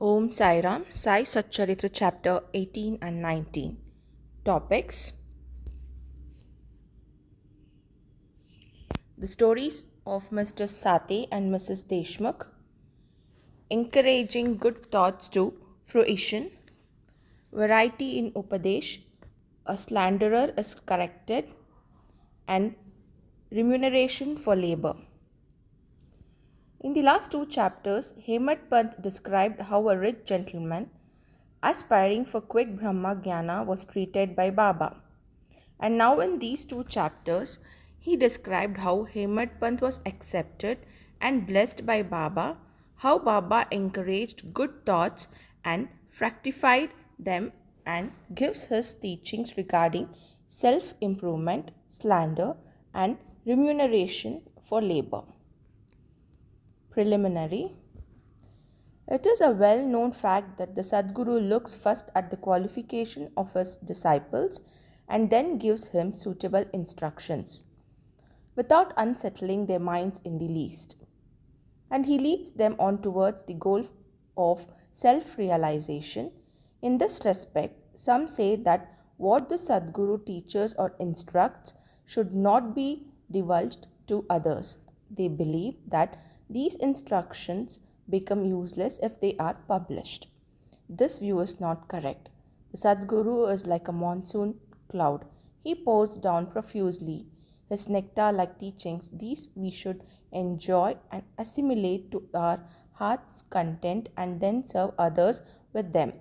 Om Sairam, Sai Satcharithra chapter 18 and 19. Topics: the stories of Mr. Sate and Mrs. Deshmukh, encouraging good thoughts to fruition, variety in Upadesh, a slanderer is corrected, and remuneration for labor. In the last two chapters, Hemad Pant described how a rich gentleman aspiring for quick Brahma Jnana was treated by Baba. And now in these two chapters, he described how Hemad Pant was accepted and blessed by Baba, how Baba encouraged good thoughts and fructified them, and gives his teachings regarding self-improvement, slander, and remuneration for labor. Preliminary. It is a well-known fact that the Sadguru looks first at the qualification of his disciples and then gives him suitable instructions, without unsettling their minds in the least. And he leads them on towards the goal of self-realization. In this respect, some say that what the Sadguru teaches or instructs should not be divulged to others. They believe that these instructions become useless if they are published. This view is not correct. The Sadguru is like a monsoon cloud. He pours down profusely his nectar-like teachings. These we should enjoy and assimilate to our heart's content and then serve others with them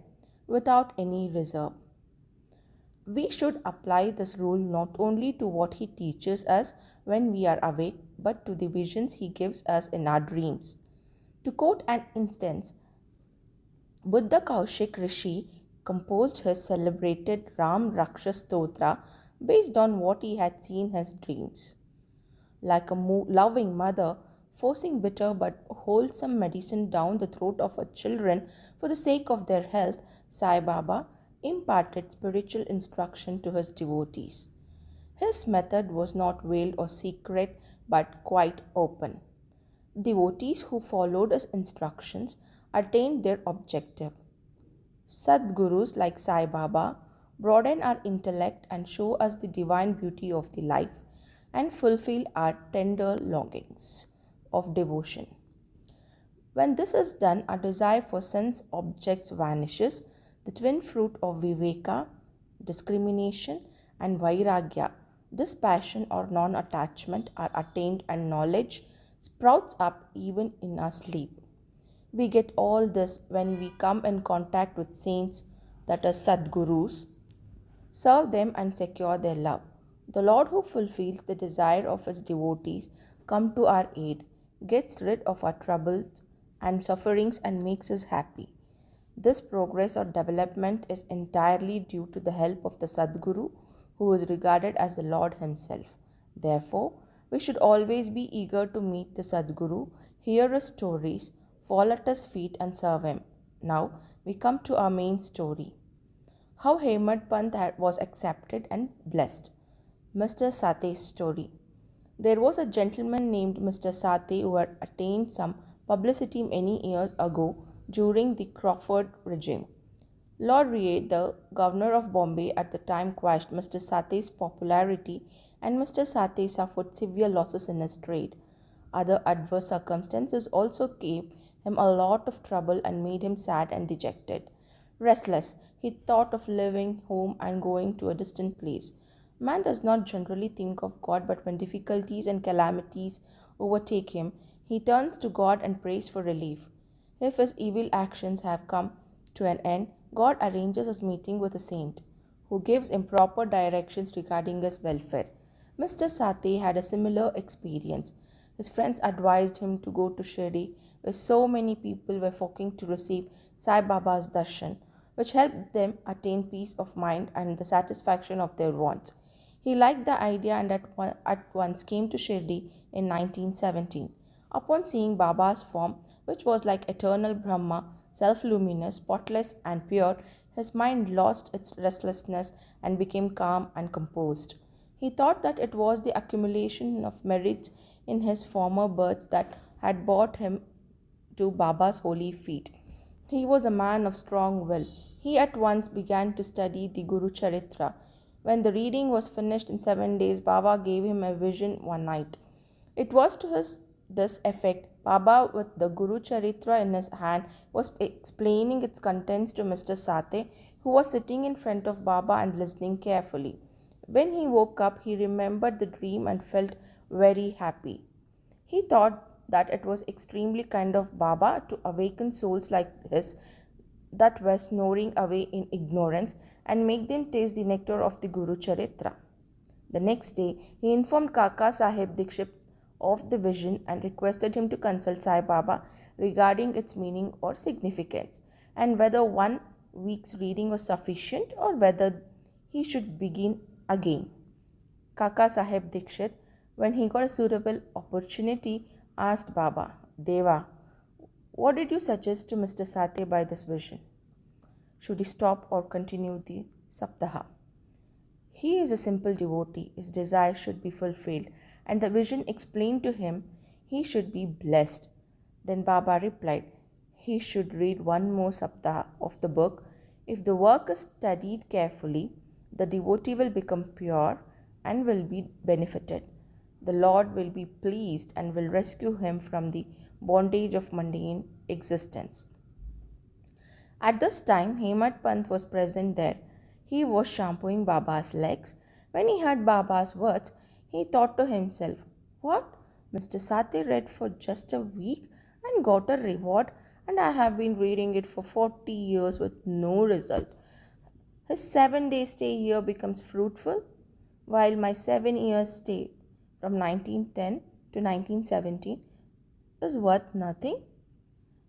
without any reserve. We should apply this rule not only to what he teaches us when we are awake, but to the visions he gives us in our dreams. To quote an instance, Buddha Kaushik Rishi composed his celebrated Ram Raksha Stotra based on what he had seen in his dreams. Like a loving mother forcing bitter but wholesome medicine down the throat of her children for the sake of their health, Saibaba imparted spiritual instruction to his devotees. His method was not veiled or secret but quite open. Devotees who followed his instructions attained their objective. Sadgurus like Saibaba broaden our intellect and show us the divine beauty of the life and fulfill our tender longings of devotion. When this is done, our desire for sense objects vanishes. The twin fruit of viveka, discrimination, and vairagya, dispassion or non-attachment, are attained, and knowledge sprouts up even in our sleep. We get all this when we come in contact with saints, that are Sadgurus, serve them and secure their love. The Lord who fulfills the desire of his devotees come to our aid, gets rid of our troubles and sufferings and makes us happy. This progress or development is entirely due to the help of the Sadguru, who is regarded as the Lord himself. Therefore, we should always be eager to meet the Sadguru, hear his stories, fall at his feet and serve him. Now we come to our main story. How Hemad Pant was accepted and blessed. Mr. Sate's story. There was a gentleman named Mr. Sate who had attained some publicity many years ago during the Crawford regime. Lord Rea, the governor of Bombay at the time, quashed Mr. Sate's popularity, and Mr. Sate suffered severe losses in his trade. Other adverse circumstances also gave him a lot of trouble and made him sad and dejected. Restless, he thought of leaving home and going to a distant place. Man does not generally think of God, but when difficulties and calamities overtake him, he turns to God and prays for relief. If his evil actions have come to an end, God arranges his meeting with a saint, who gives him proper directions regarding his welfare. Mr. Sate had a similar experience. His friends advised him to go to Shirdi, where so many people were flocking to receive Sai Baba's darshan, which helped them attain peace of mind and the satisfaction of their wants. He liked the idea and at once came to Shirdi in 1917. Upon seeing Baba's form, which was like eternal Brahma, self-luminous, spotless and pure, his mind lost its restlessness and became calm and composed. He thought that it was the accumulation of merits in his former births that had brought him to Baba's holy feet. He was a man of strong will. He at once began to study the Guru Charitra. When the reading was finished in 7 days, Baba gave him a vision one night. It was to his this effect. Baba, with the Guru Charitra in his hand, was explaining its contents to Mr. Sate, who was sitting in front of Baba and listening carefully. When he woke up, he remembered the dream and felt very happy. He thought that it was extremely kind of Baba to awaken souls like his that were snoring away in ignorance and make them taste the nectar of the Guru Charitra. The next day, he informed Kaka Sahib Dikshit of the vision and requested him to consult Sai Baba regarding its meaning or significance, and whether 1 week's reading was sufficient or whether he should begin again. Kaka Sahib Dikshit, when he got a suitable opportunity, asked Baba, Deva, what did you suggest to Mr. Sate by this vision? Should he stop or continue the Saptaha? He is a simple devotee, his desire should be fulfilled, and the vision explained to him he should be blessed. Then Baba replied, he should read one more Saptaha of the book. If the work is studied carefully, the devotee will become pure and will be benefited. The Lord will be pleased and will rescue him from the bondage of mundane existence. At this time, Hemant Pant was present there. He was shampooing Baba's legs. When he heard Baba's words, he thought to himself, what? Mr. Sate read for just a week and got a reward, and I have been reading it for 40 years with no result. His 7 day stay here becomes fruitful, while my 7 years stay from 1910 to 1917 is worth nothing.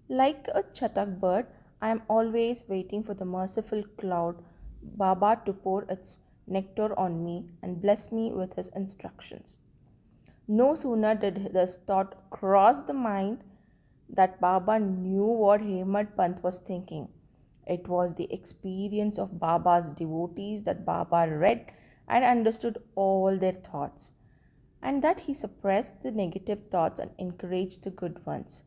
Like a chatak bird, I am always waiting for the merciful cloud Baba to pour its nectar on me and bless me with his instructions. No sooner did this thought cross the mind that Baba knew what Hemant Pant was thinking. It was the experience of Baba's devotees that Baba read and understood all their thoughts, and that he suppressed the negative thoughts and encouraged the good ones.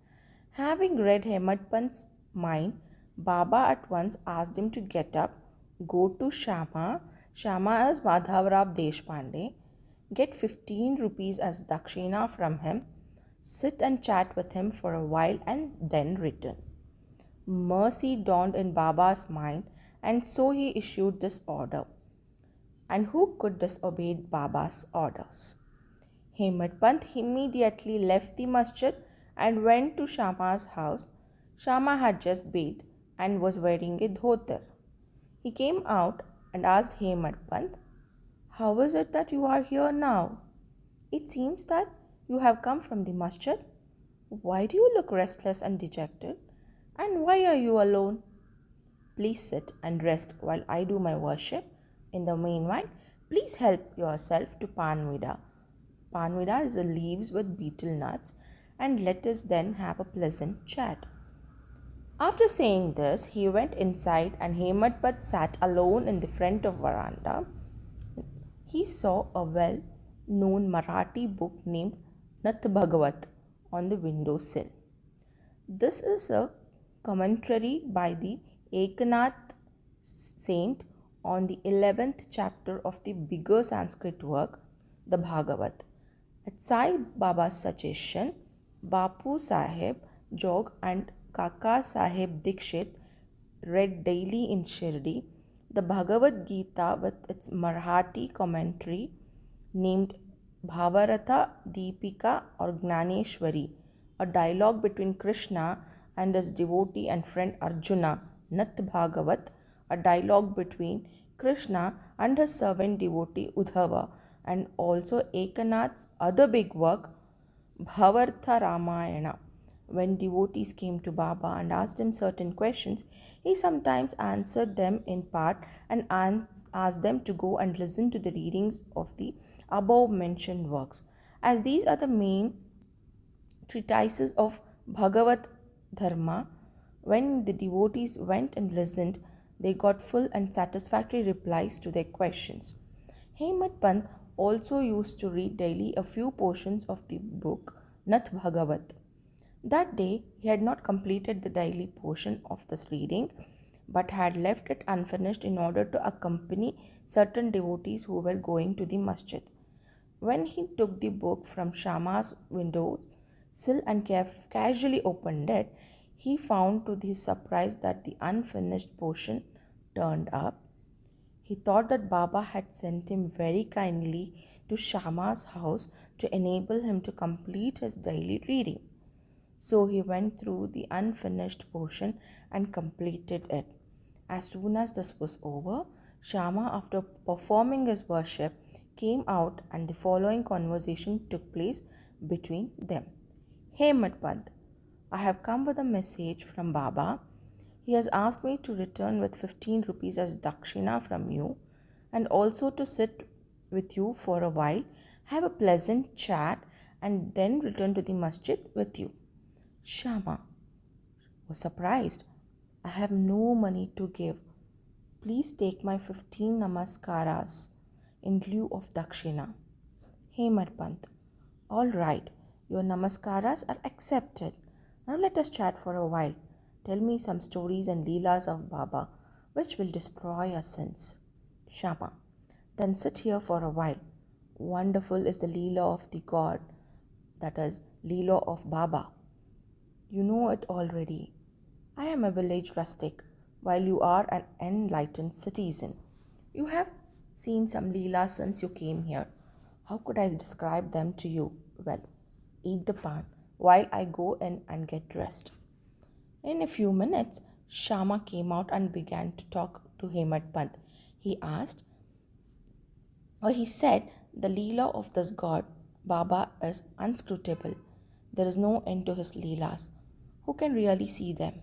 Having read Hemant Pant's mind, Baba at once asked him to get up, go to Shama. Shama is Madhavrao Deshpande. Get 15 rupees as dakshina from him, sit and chat with him for a while and then return. Mercy dawned in Baba's mind, and so he issued this order. And who could disobey Baba's orders? Hemant Pant immediately left the masjid and went to Shama's house. Shama had just bathed and was wearing a dhotar. He came out and asked Hemant Pant, how is it that you are here now? It seems that you have come from the masjid. Why do you look restless and dejected? And why are you alone? Please sit and rest while I do my worship. In the meanwhile, please help yourself to panvida. Panvida is the leaves with betel nuts, and let us then have a pleasant chat. After saying this, he went inside and Hemant Pant sat alone in the front of veranda. He saw a well-known Marathi book named Nath Bhagavat on the windowsill. This is a commentary by the Eknath saint on the 11th chapter of the bigger Sanskrit work, the Bhagavat. At Sai Baba's suggestion, Bapu Sahib Jog and Kaka Sahib Dikshit read daily in Shirdi the Bhagavad Gita with its Marathi commentary named Bhavaratha Deepika or Gnaneshwari, a dialogue between Krishna and his devotee and friend Arjuna, Nath Bhagavat, a dialogue between Krishna and his servant devotee Uddhava, and also Ekanath's other big work, Bhavartha Ramayana. When devotees came to Baba and asked him certain questions, he sometimes answered them in part and asked them to go and listen to the readings of the above mentioned works. As these are the main treatises of Bhagavat Dharma, when the devotees went and listened, they got full and satisfactory replies to their questions. Hemant Pant also used to read daily a few portions of the book Nath Bhagavat. That day he had not completed the daily portion of this reading but had left it unfinished in order to accompany certain devotees who were going to the masjid. When he took the book from Shama's window sill and casually opened it, he found to his surprise that the unfinished portion turned up. He thought that Baba had sent him very kindly to Shama's house to enable him to complete his daily reading. So he went through the unfinished portion and completed it. As soon as this was over, Shama, after performing his worship, came out and the following conversation took place between them. Hey Matpant, I have come with a message from Baba. He has asked me to return with 15 rupees as dakshina from you and also to sit with you for a while, have a pleasant chat, and then return to the masjid with you. Shama was surprised. I have no money to give. Please take my 15 namaskaras in lieu of dakshina. Hemadpant. All right, your namaskaras are accepted. Now let us chat for a while. Tell me some stories and leelas of Baba which will destroy our sins. Shama. Then sit here for a while. Wonderful is the leela of the God, that is, leela of Baba. You know it already. I am a village rustic, while you are an enlightened citizen. You have seen some leelas since you came here. How could I describe them to you? Well, eat the pan while I go in and get dressed. In a few minutes, Shama came out and began to talk to Hemad Pant. He said, the leela of this god, Baba, is unscrutable. There is no end to his leelas. Who can really see them?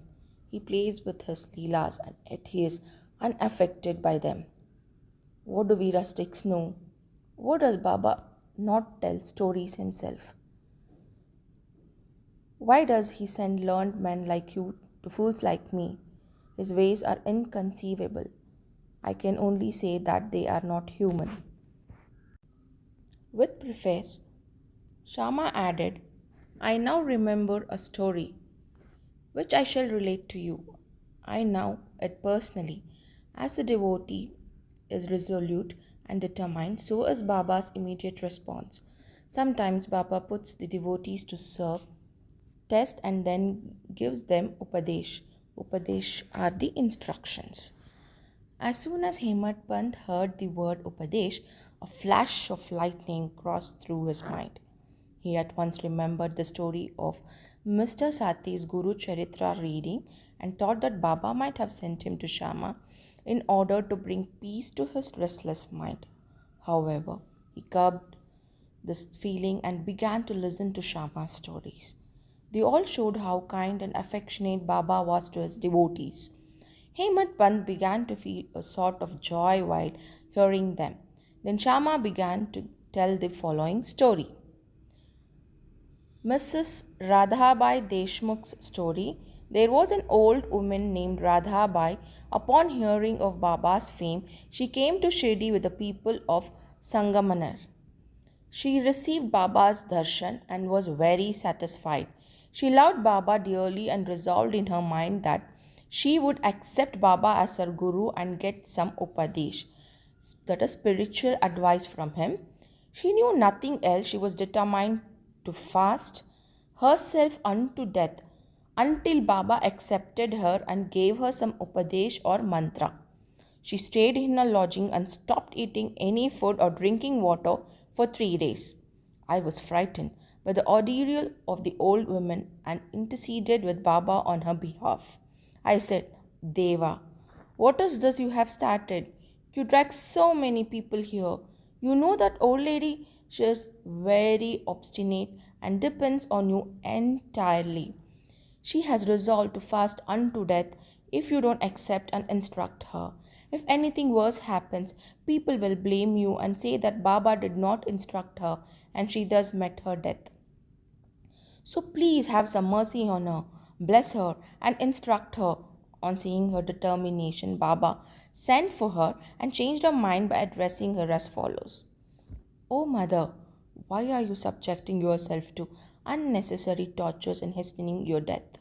He plays with his leelas and yet he is unaffected by them. What do we rustics know? What does Baba not tell stories himself? Why does he send learned men like you to fools like me? His ways are inconceivable. I can only say that they are not human. With preface, Shama added, I now remember a story which I shall relate to you. I know it personally. As a devotee is resolute and determined, so is Baba's immediate response. Sometimes Baba puts the devotees to serve, test, and then gives them upadesh. Upadesh are the instructions. As soon as Hemad Pant heard the word upadesh, a flash of lightning crossed through his mind. He at once remembered the story of Mr. Sati's Guru Charitra reading and thought that Baba might have sent him to Shama in order to bring peace to his restless mind. However, he curbed this feeling and began to listen to Shama's stories. They all showed how kind and affectionate Baba was to his devotees. Hemad Pant began to feel a sort of joy while hearing them. Then Shama began to tell the following story. Mrs. Radhabai Deshmukh's story. There was an old woman named Radhabai. Upon hearing of Baba's fame, she came to Shirdi with the people of Sangamanar. She received Baba's darshan and was very satisfied. She loved Baba dearly and resolved in her mind that she would accept Baba as her guru and get some upadesh, that is spiritual advice from him. She knew nothing else. She was determined to fast herself unto death until Baba accepted her and gave her some upadesh or mantra. She stayed in her lodging and stopped eating any food or drinking water for 3 days. I was frightened by the ordeal of the old woman and interceded with Baba on her behalf. I said, Deva, what is this you have started? You drag so many people here. You know that old lady, she is very obstinate and depends on you entirely. She has resolved to fast unto death if you don't accept and instruct her. If anything worse happens, people will blame you and say that Baba did not instruct her and she thus met her death. So please have some mercy on her, bless her, and instruct her. On seeing her determination, Baba sent for her and changed her mind by addressing her as follows. O mother, why are you subjecting yourself to unnecessary tortures in hastening your death.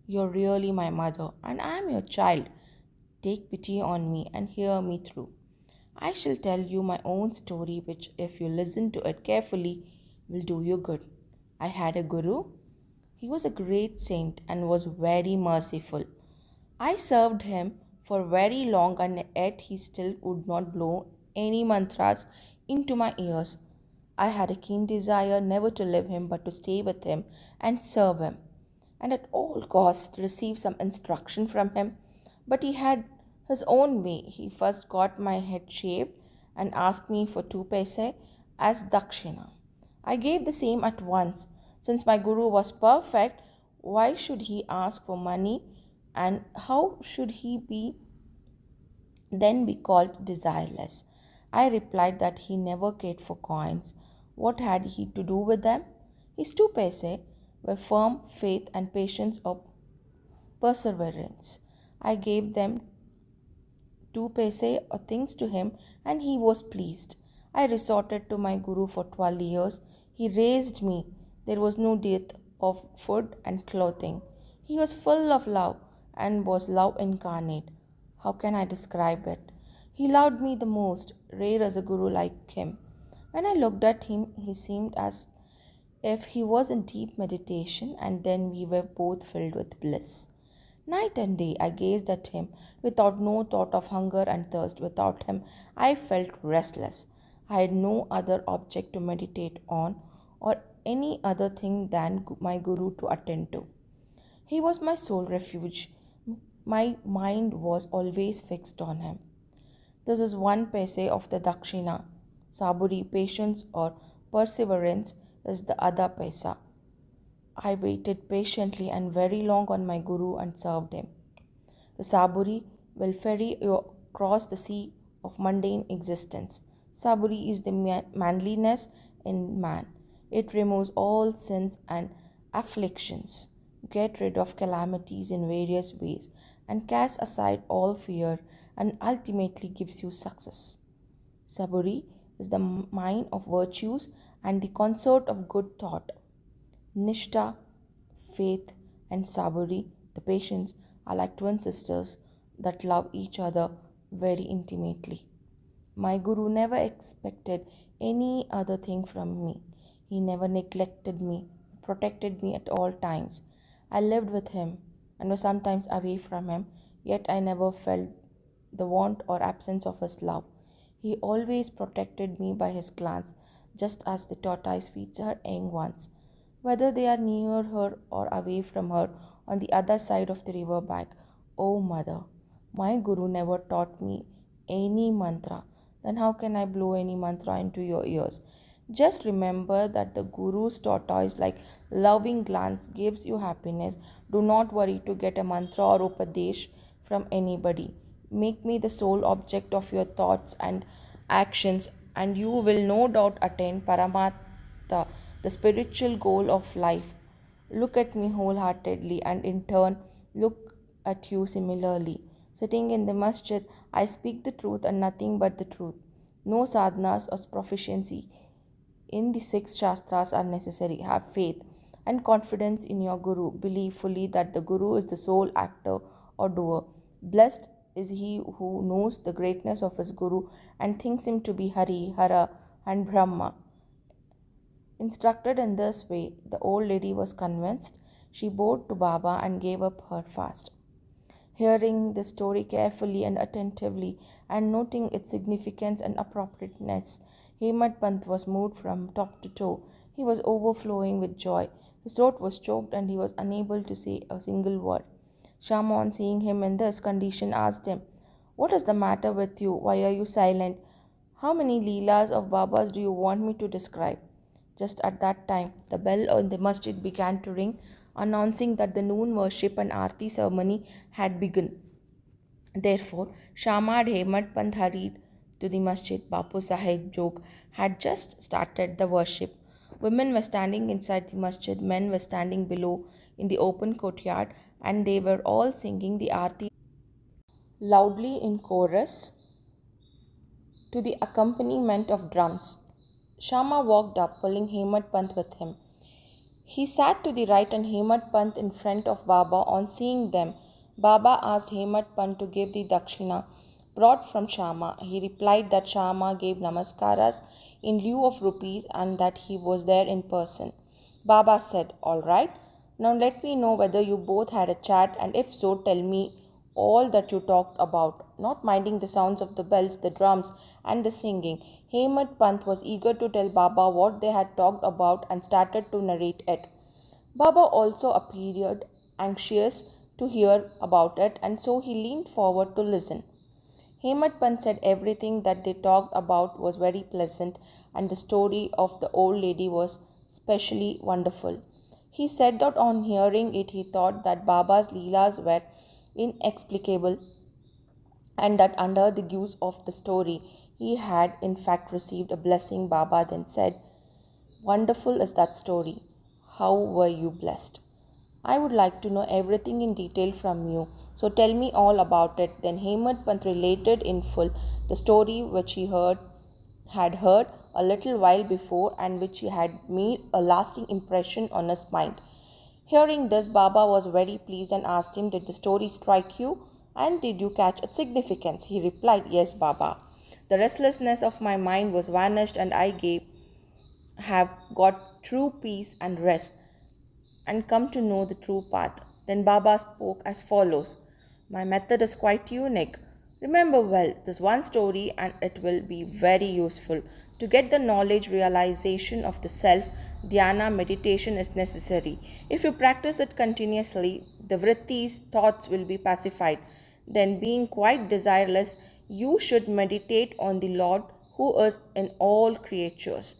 You're really my mother, and I am your child. Take pity on me and hear me through. I shall tell you my own story, which, if you listen to it carefully, will do you good. I had a guru. He was a great saint and was very merciful. I served him for very long, and yet he still would not blow any mantras into my ears. I had a keen desire never to leave him but to stay with him and serve him, and at all costs receive some instruction from him. But he had his own way. He first got my head shaved and asked me for 2 paise as dakshina. I gave the same at once. Since my guru was perfect, why should he ask for money, and how should he be then be called desireless? I replied that he never cared for coins. What had he to do with them? His 2 paise were firm faith and patience or perseverance. I gave them 2 paise or things to him, and he was pleased. I resorted to my guru for 12 years. He raised me. There was no dearth of food and clothing. He was full of love and was love incarnate. How can I describe it? He loved me the most, rare as a guru like him. When I looked at him, he seemed as if he was in deep meditation, and then we were both filled with bliss. Night and day I gazed at him without no thought of hunger and thirst. Without him I felt restless. I had no other object to meditate on or any other thing than my guru to attend to. He was my sole refuge. My mind was always fixed on him. This is 1 paise of the dakshina. Saburi, patience or perseverance, is the other paisa. I waited patiently and very long on my guru and served him. The saburi will ferry you across the sea of mundane existence. Saburi is the manliness in man. It removes all sins and afflictions, get rid of calamities in various ways, and casts aside all fear, and ultimately gives you success. Saburi is the mind of virtues and the consort of good thought. Nishta, faith, and Saburi, the patience, are like twin sisters that love each other very intimately. My Guru never expected any other thing from me. He never neglected me, protected me at all times. I lived with him and was sometimes away from him, yet I never felt the want or absence of his love. He always protected me by his glance, just as the tortoise feeds her young ones, whether they are near her or away from her on the other side of the river bank. Oh, mother, my Guru never taught me any mantra. Then how can I blow any mantra into your ears? Just remember that the Guru's tortoise like loving glance gives you happiness. Do not worry to get a mantra or upadesh from anybody. Make me the sole object of your thoughts and actions, and you will no doubt attain Paramatma, the spiritual goal of life. Look at me wholeheartedly, and in turn, look at you similarly. Sitting in the masjid, I speak the truth and nothing but the truth. No sadhanas or proficiency in the 6 shastras are necessary. Have faith and confidence in your Guru. Believe fully that the Guru is the sole actor or doer. Blessed is he who knows the greatness of his Guru and thinks him to be Hari, Hara, and Brahma. Instructed in this way, the old lady was convinced. She bowed to Baba and gave up her fast. Hearing the story carefully and attentively and noting its significance and appropriateness, Hemad Pant was moved from top to toe. He was overflowing with joy. His throat was choked and he was unable to say a single word. Shama, on seeing him in this condition, asked him, "What is the matter with you? Why are you silent? How many Leelas of Babas do you want me to describe?" Just at that time, the bell in the masjid began to ring, announcing that the noon worship and arti ceremony had begun. Therefore, Shamad Hemad Pant hurried to the masjid. Bapu Sahib Jog had just started the worship. Women were standing inside the masjid, men were standing below in the open courtyard, and they were all singing the arti loudly in chorus to the accompaniment of drums. Shama walked up, pulling Hemad Pant with him. He sat to the right and Hemat Pant in front of Baba. On seeing them, Baba asked Hemat Pant to give the dakshina brought from Shama. He replied that Shama gave namaskaras in lieu of rupees and that he was there in person. Baba said, "All right, now let me know whether you both had a chat, and if so, tell me all that you talked about." Not minding the sounds of the bells, the drums, and the singing, Hemat Pant was eager to tell Baba what they had talked about and started to narrate it. Baba also appeared anxious to hear about it, and so he leaned forward to listen. Hemat Pant said everything that they talked about was very pleasant, and the story of the old lady was specially wonderful. He said that on hearing it, he thought that Baba's Leelas were inexplicable and that under the guise of the story, he had in fact received a blessing. Baba then said, "Wonderful is that story. How were you blessed?" "I would like to know everything in detail from you, so tell me all about it." Then Hemat Pant related in full the story which he had heard a little while before and which had made a lasting impression on his mind. Hearing this, Baba was very pleased and asked him, "Did the story strike you? And did you catch its significance?" He replied, "Yes, Baba. The restlessness of my mind was vanished and I have got true peace and rest and come to know the true path." Then Baba spoke as follows: "My method is quite unique. Remember well this one story and it will be very useful. To get the knowledge realization of the self, dhyana meditation is necessary. If you practice it continuously, the vrittis, thoughts will be pacified. Then, being quite desireless, you should meditate on the Lord who is in all creatures.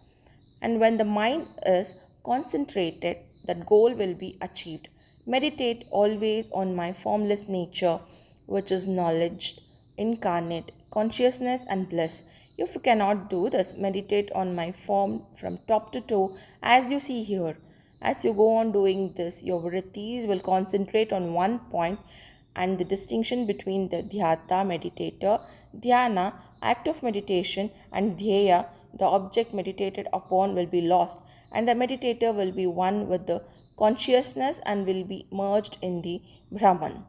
And when the mind is concentrated, that goal will be achieved. Meditate always on my formless nature, which is knowledge, incarnate, consciousness, and bliss. If you cannot do this, meditate on my form from top to toe as you see here. As you go on doing this, your vrittis will concentrate on one point, and the distinction between the dhyata meditator, dhyana, act of meditation, and dhyaya, the object meditated upon, will be lost, and the meditator will be one with the consciousness and will be merged in the Brahman.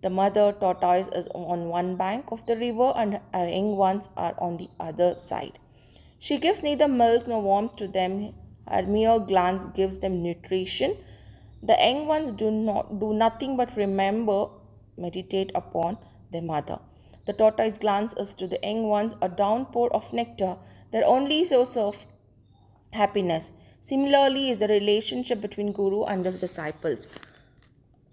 The mother tortoise is on one bank of the river and her young ones are on the other side. She gives neither milk nor warmth to them. Her mere glance gives them nutrition. The young ones do nothing but remember, meditate upon their mother. The tortoise glance is to the young ones a downpour of nectar, their only source of happiness. Similarly is the relationship between Guru and his disciples.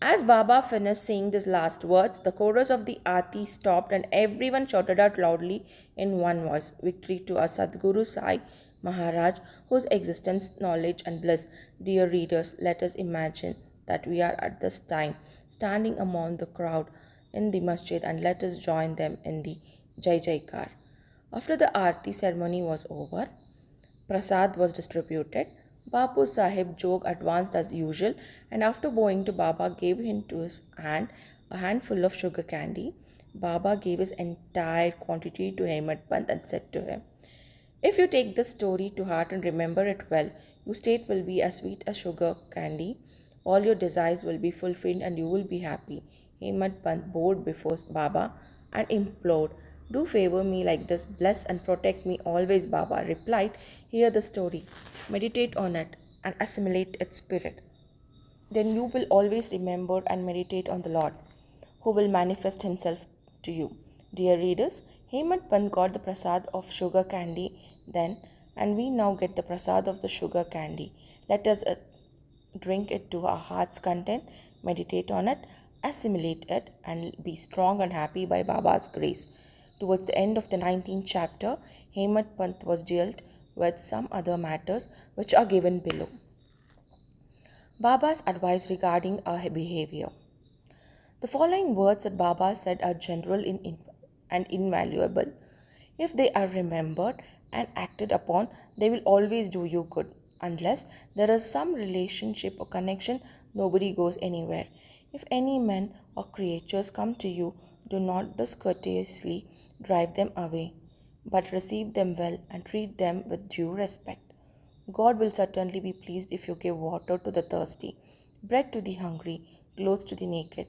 As Baba finished saying these last words, the chorus of the Aarti stopped and everyone shouted out loudly in one voice, "Victory to our Sadguru Sai Maharaj, whose existence, knowledge, and bliss." Dear readers, let us imagine that we are at this time standing among the crowd in the masjid and let us join them in the Jai Jaikar. After the Aarti ceremony was over, Prasad was distributed. Bapu Sahib Jog advanced as usual and after bowing to Baba gave into his hand a handful of sugar candy. Baba gave his entire quantity to Hemat Pant and said to him, "If you take this story to heart and remember it well, your state will be as sweet as sugar candy. All your desires will be fulfilled and you will be happy." Hemat Pant bowed before Baba and implored, "Do favor me like this, bless and protect me always." Baba replied, "Hear the story, meditate on it, and assimilate its spirit. Then you will always remember and meditate on the Lord, who will manifest himself to you." Dear readers, Hemat Pant got the prasad of sugar candy then, and we now get the prasad of the sugar candy. Let us drink it to our heart's content, meditate on it, assimilate it, and be strong and happy by Baba's grace. Towards the end of the 19th chapter, Hemat Pant was dealt with some other matters which are given below. Baba's advice regarding our behavior. The following words that Baba said are general and invaluable. If they are remembered and acted upon, they will always do you good. Unless there is some relationship or connection, nobody goes anywhere. If any men or creatures come to you, do not discourteously drive them away, but receive them well and treat them with due respect. God will certainly be pleased if you give water to the thirsty, bread to the hungry, clothes to the naked,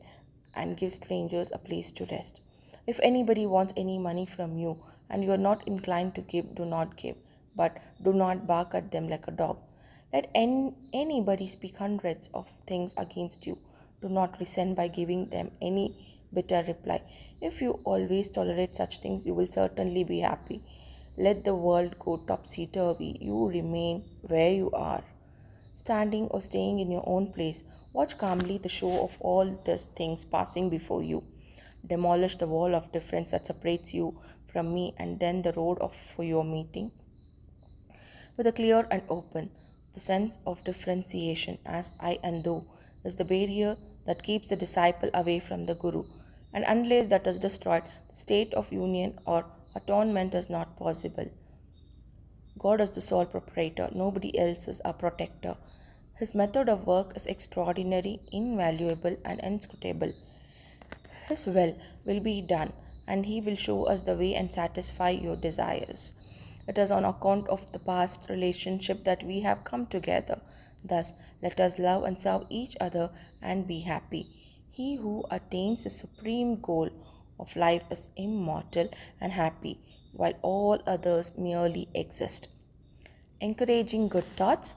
and give strangers a place to rest. If anybody wants any money from you and you are not inclined to give, do not give, but do not bark at them like a dog. Let anybody speak hundreds of things against you. Do not resent by giving them any bitter reply. If you always tolerate such things, you will certainly be happy. Let the world go topsy turvy. You remain where you are, standing or staying in your own place. Watch calmly the show of all these things passing before you. Demolish the wall of difference that separates you from me, and then the road for your meeting with a clear and open. The sense of differentiation as I and thou is the barrier that keeps the disciple away from the Guru. And unless that is destroyed, the state of union or atonement is not possible. God is the sole proprietor, nobody else is a protector. His method of work is extraordinary, invaluable, and inscrutable. His will be done, and He will show us the way and satisfy your desires. It is on account of the past relationship that we have come together. Thus, let us love and serve each other and be happy. He who attains the supreme goal of life is immortal and happy, while all others merely exist. Encouraging good thoughts.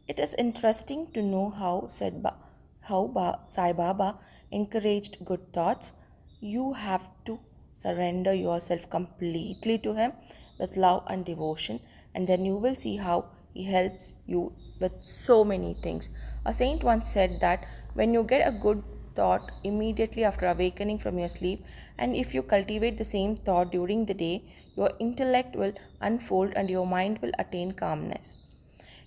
It is interesting to know how Sai Baba encouraged good thoughts. You have to surrender yourself completely to Him with love and devotion, and then you will see how He helps you with so many things. A saint once said that when you get a good thought immediately after awakening from your sleep, and if you cultivate the same thought during the day, your intellect will unfold and your mind will attain calmness.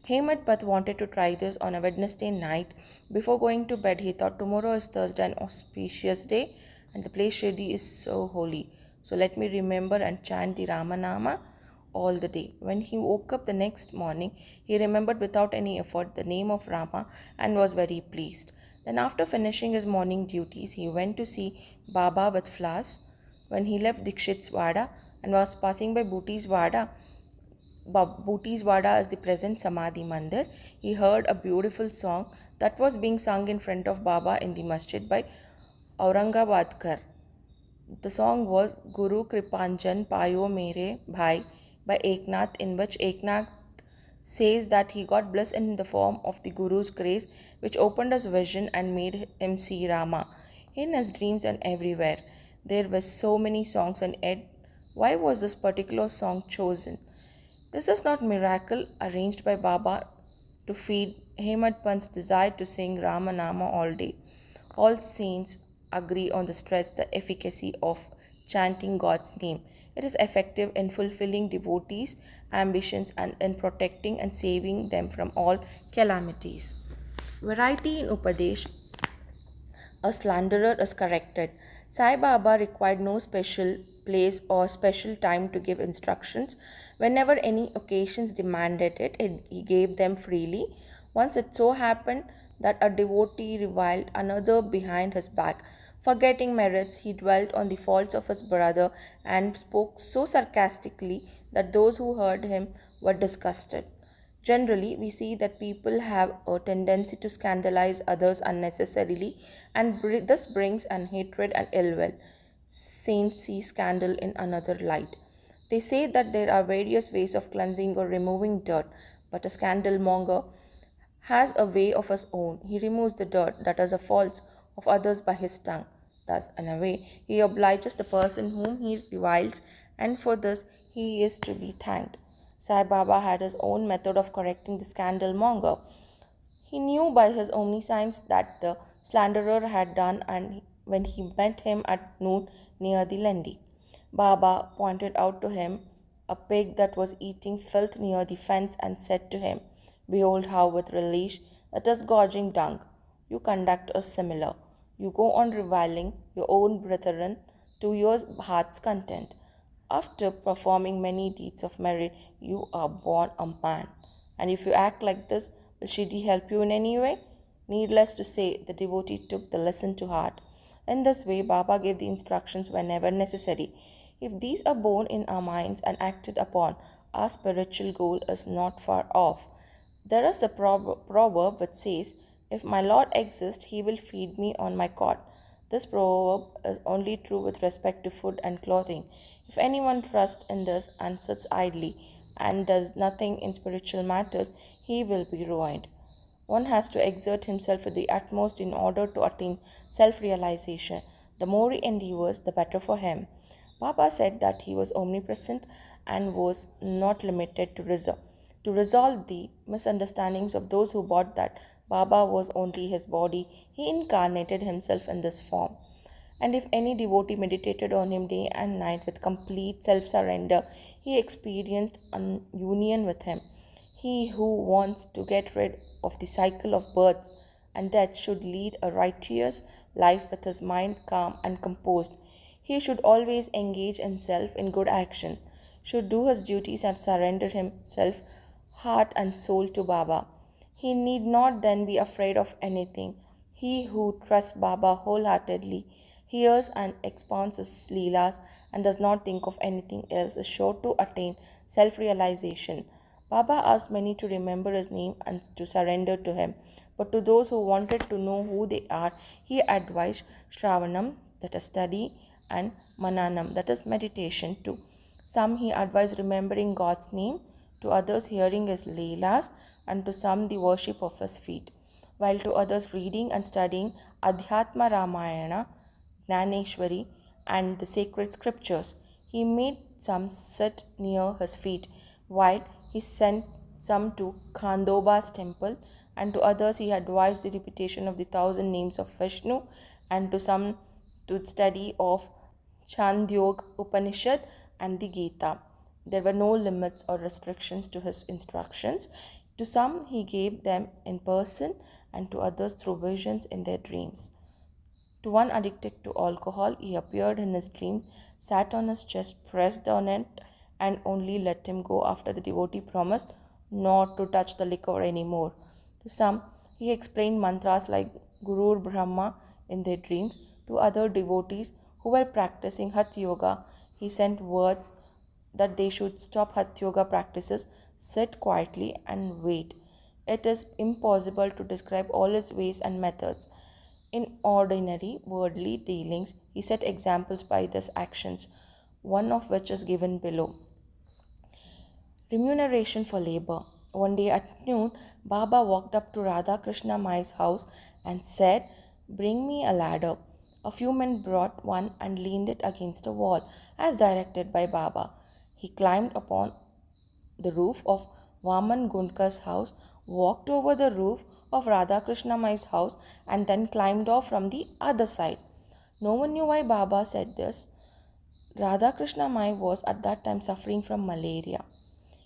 Hemant Path wanted to try this on a Wednesday night. Before going to bed, he thought tomorrow is Thursday, an auspicious day, and the place Shirdi is so holy. So let me remember and chant the Ramanama all the day. When he woke up the next morning, he remembered without any effort the name of Rama and was very pleased. Then, after finishing his morning duties, he went to see Baba with flowers. When he left Dikshit's Vada and was passing by Booti's Vada, Booti's Vada is the present Samadhi Mandir. He heard a beautiful song that was being sung in front of Baba in the masjid by Aurangabadkar. The song was Guru Kripanjan Payo Mere Bhai by Eknath, in which Eknath says that he got blessed in the form of the Guru's grace, which opened his vision and made him see Rama in his dreams and everywhere. There were so many songs, and yet, why was this particular song chosen? This is not miracle arranged by Baba to feed Hemant Pant's desire to sing Ramanama all day. All saints agree on the stress, the efficacy of chanting God's name. It is effective in fulfilling devotees' ambitions and in protecting and saving them from all calamities. Variety in Upadesh. A slanderer is corrected. Sai Baba required no special place or special time to give instructions. Whenever any occasions demanded it, he gave them freely. Once it so happened that a devotee reviled another behind his back. Forgetting merits, he dwelt on the faults of his brother and spoke so sarcastically that those who heard him were disgusted. Generally, we see that people have a tendency to scandalize others unnecessarily, and this brings an hatred and ill will. Saints see scandal in another light. They say that there are various ways of cleansing or removing dirt, but a scandal monger has a way of his own. He removes the dirt, that is, the faults of others by his tongue. Thus, in a way, he obliges the person whom he reviles, and for this he is to be thanked. Sai Baba had his own method of correcting the scandal monger. He knew by his omniscience that the slanderer had done, and when he met him at noon near the Lendi, Baba pointed out to him a pig that was eating filth near the fence and said to him, "Behold how with relish it is gorging dung. You conduct us similar. You go on reviling your own brethren to your heart's content. After performing many deeds of merit, you are born a man. And if you act like this, will Shirdi help you in any way?" Needless to say, the devotee took the lesson to heart. In this way, Baba gave the instructions whenever necessary. If these are borne in our minds and acted upon, our spiritual goal is not far off. There is a proverb which says, "If my Lord exists, he will feed me on my cot." This proverb is only true with respect to food and clothing. If anyone trusts in this and sits idly and does nothing in spiritual matters, he will be ruined. One has to exert himself to the utmost in order to attain self realization. The more he endeavors, the better for him. Baba said that he was omnipresent and was not limited to resolve the misunderstandings of those who bought that Baba was only his body. He incarnated himself in this form. And if any devotee meditated on him day and night with complete self surrender, he experienced a union with him. He who wants to get rid of the cycle of births and deaths should lead a righteous life with his mind calm and composed. He should always engage himself in good action, should do his duties and surrender himself heart and soul to Baba. He need not then be afraid of anything. He who trusts Baba wholeheartedly, hears and expounds his leelas, and does not think of anything else is sure to attain self realization. Baba asked many to remember his name and to surrender to him. But to those who wanted to know who they are, he advised Shravanam, that is study, and Mananam, that is meditation too. Some he advised remembering God's name, to others hearing his Leelas, and to some the worship of his feet, while to others reading and studying Adhyatma Ramayana, Gnaneshwari, and the sacred scriptures. He made some sit near his feet, while he sent some to Khandoba's temple, and to others he advised the repetition of the 1,000 names of Vishnu, and to some to study of Chandogya Upanishad and the Gita. There were no limits or restrictions to his instructions. To some he gave them in person, and to others through visions in their dreams. To one addicted to alcohol, he appeared in his dream, sat on his chest, pressed on it, and only let him go after the devotee promised not to touch the liquor anymore. To some, he explained mantras like Gurur Brahma in their dreams. To other devotees who were practicing Hatha Yoga, he sent words that they should stop Hatha Yoga practices, sit quietly, and wait. It is impossible to describe all his ways and methods. In ordinary worldly dealings, he set examples by these actions, one of which is given below. Remuneration for labor. One day at noon, Baba walked up to Radha Krishna Mai's house and said, "Bring me a ladder." A few men brought one and leaned it against a wall, as directed by Baba. He climbed upon the roof of Vaman Gundka's house, walked over the roof of Radha Krishna Mai's house, and then climbed off from the other side. No one knew why Baba said this. Radha Krishna Mai was at that time suffering from malaria.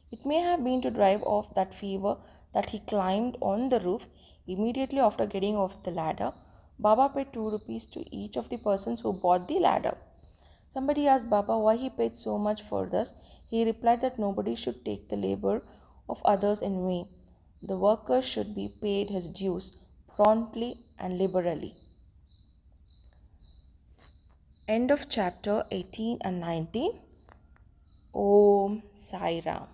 It may have been to drive off that fever that he climbed on the roof immediately after getting off the ladder. Baba paid 2 rupees to each of the persons who bought the ladder. Somebody asked Baba why he paid so much for this. He replied that nobody should take the labor of others in vain. The worker should be paid his dues promptly and liberally. End of chapter 18 and 19. Om Sai Ram.